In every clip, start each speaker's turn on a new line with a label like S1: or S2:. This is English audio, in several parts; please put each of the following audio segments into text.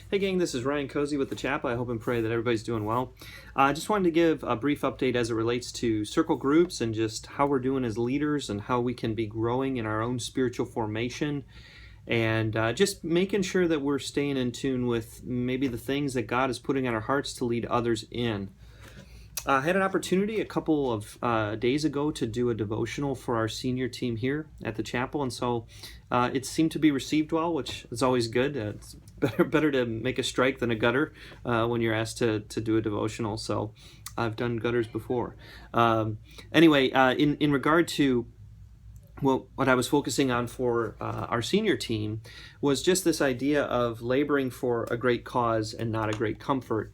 S1: Hey gang, this is Ryan Cozy with the Chapel. I hope and pray that everybody's doing well. I just wanted to give a brief update as it relates to circle groups and just how we're doing as leaders and how we can be growing in our own spiritual formation and just making sure that we're staying in tune with maybe the things that God is putting on our hearts to lead others in. I had an opportunity a couple of days ago to do a devotional for our senior team here at the chapel, and so it seemed to be received well, which is always good. It's better to make a strike than a gutter when you're asked to do a devotional. So I've done gutters before. Anyway, in regard to what I was focusing on for our senior team was just this idea of laboring for a great cause and not a great comfort.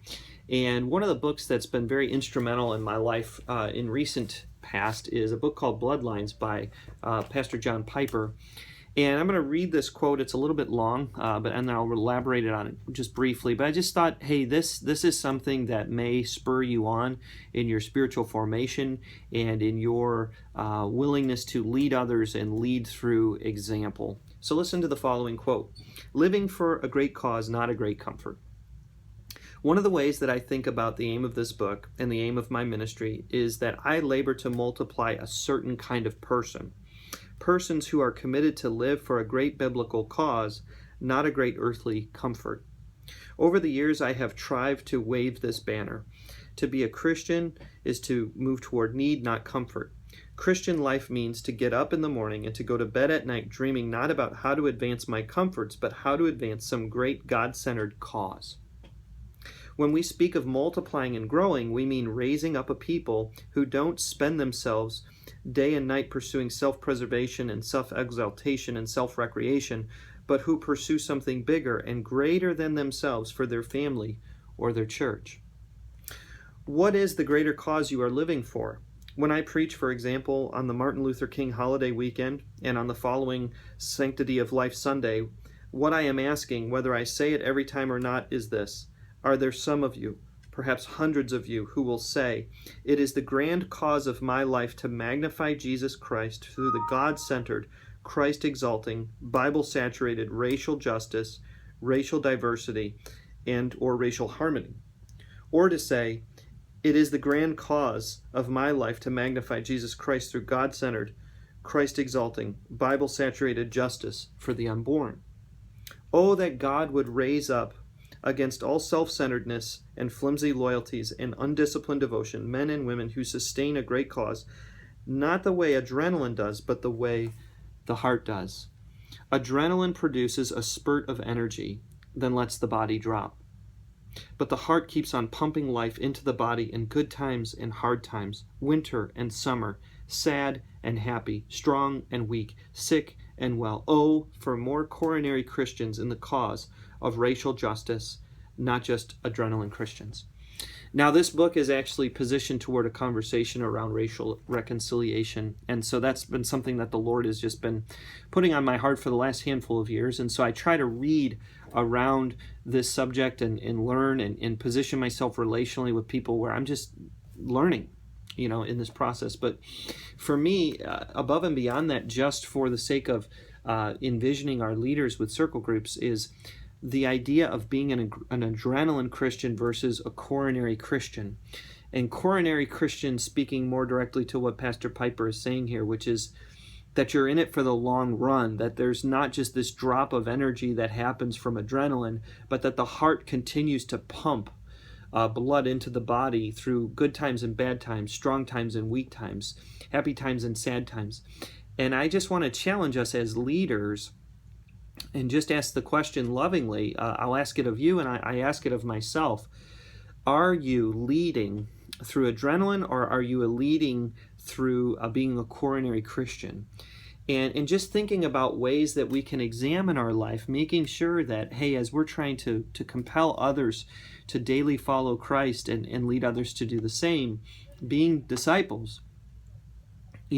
S1: And one of the books that's been very instrumental in my life in recent past is a book called Bloodlines by Pastor John Piper. And I'm going to read this quote. It's a little bit long, and I'll elaborate it on it just briefly. But I just thought, hey, this is something that may spur you on in your spiritual formation and in your willingness to lead others and lead through example. So listen to the following quote. Living for a great cause, not a great comfort. One of the ways that I think about the aim of this book and the aim of my ministry is that I labor to multiply a certain kind of person. Persons who are committed to live for a great biblical cause, not a great earthly comfort. Over the years, I have tried to wave this banner. To be a Christian is to move toward need, not comfort. Christian life means to get up in the morning and to go to bed at night dreaming not about how to advance my comforts, but how to advance some great God-centered cause. When we speak of multiplying and growing, we mean raising up a people who don't spend themselves day and night pursuing self-preservation and self-exaltation and self-recreation, but who pursue something bigger and greater than themselves for their family or their church. What is the greater cause you are living for? When I preach, for example, on the Martin Luther King holiday weekend and on the following Sanctity of Life Sunday, what I am asking, whether I say it every time or not, is this. Are there some of you, perhaps hundreds of you, who will say, it is the grand cause of my life to magnify Jesus Christ through the God-centered, Christ-exalting, Bible-saturated racial justice, racial diversity, and or racial harmony? Or to say, it is the grand cause of my life to magnify Jesus Christ through God-centered, Christ-exalting, Bible-saturated justice for the unborn. Oh, that God would raise up against all self-centeredness and flimsy loyalties and undisciplined devotion, men and women who sustain a great cause, not the way adrenaline does, but the way the heart does. Adrenaline produces a spurt of energy, then lets the body drop. But the heart keeps on pumping life into the body in good times and hard times, winter and summer, sad and happy, strong and weak, sick and well. Oh, for more coronary Christians in the cause of racial justice, not just adrenaline Christians. Now, this book is actually positioned toward a conversation around racial reconciliation, and so that's been something that the Lord has just been putting on my heart for the last handful of years, and so I try to read around this subject and learn and position myself relationally with people where I'm just learning, in this process. But for me, above and beyond that, just for the sake of envisioning our leaders with circle groups, is the idea of being an adrenaline Christian versus a coronary Christian. And coronary Christian, speaking more directly to what Pastor Piper is saying here, which is that you're in it for the long run, that there's not just this drop of energy that happens from adrenaline, but that the heart continues to pump blood into the body through good times and bad times, strong times and weak times, happy times and sad times. And I just want to challenge us as leaders and just ask the question lovingly. I'll ask it of you, and I ask it of myself. Are you leading through adrenaline, or are you leading through being a coronary Christian? And just thinking about ways that we can examine our life, making sure that, hey, as we're trying to compel others to daily follow Christ and lead others to do the same, being disciples,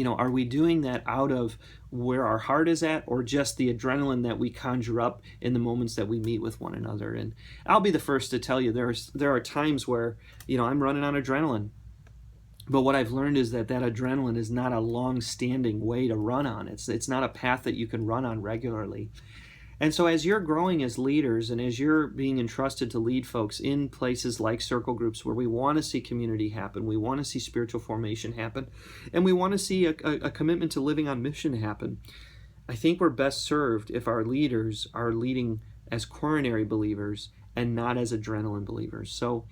S1: are we doing that out of where our heart is at, or just the adrenaline that we conjure up in the moments that we meet with one another? And I'll be the first to tell you, there are times where, I'm running on adrenaline. But what I've learned is that adrenaline is not a long-standing way to run on. It's not a path that you can run on regularly. And so as you're growing as leaders and as you're being entrusted to lead folks in places like circle groups where we want to see community happen, we want to see spiritual formation happen, and we want to see a commitment to living on mission happen, I think we're best served if our leaders are leading as coronary believers and not as adrenaline believers. So,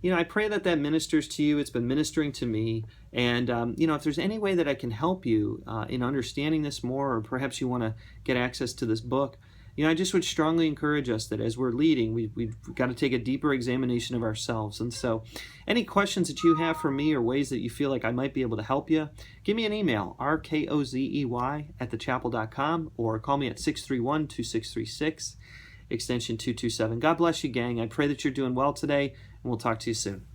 S1: I pray that ministers to you. It's been ministering to me. And, if there's any way that I can help you in understanding this more, or perhaps you want to get access to this book, I just would strongly encourage us that as we're leading, we've got to take a deeper examination of ourselves. And so any questions that you have for me or ways that you feel like I might be able to help you, give me an email, rkozey@thechapel.com, or call me at 631-2636, extension 227. God bless you, gang. I pray that you're doing well today, and we'll talk to you soon.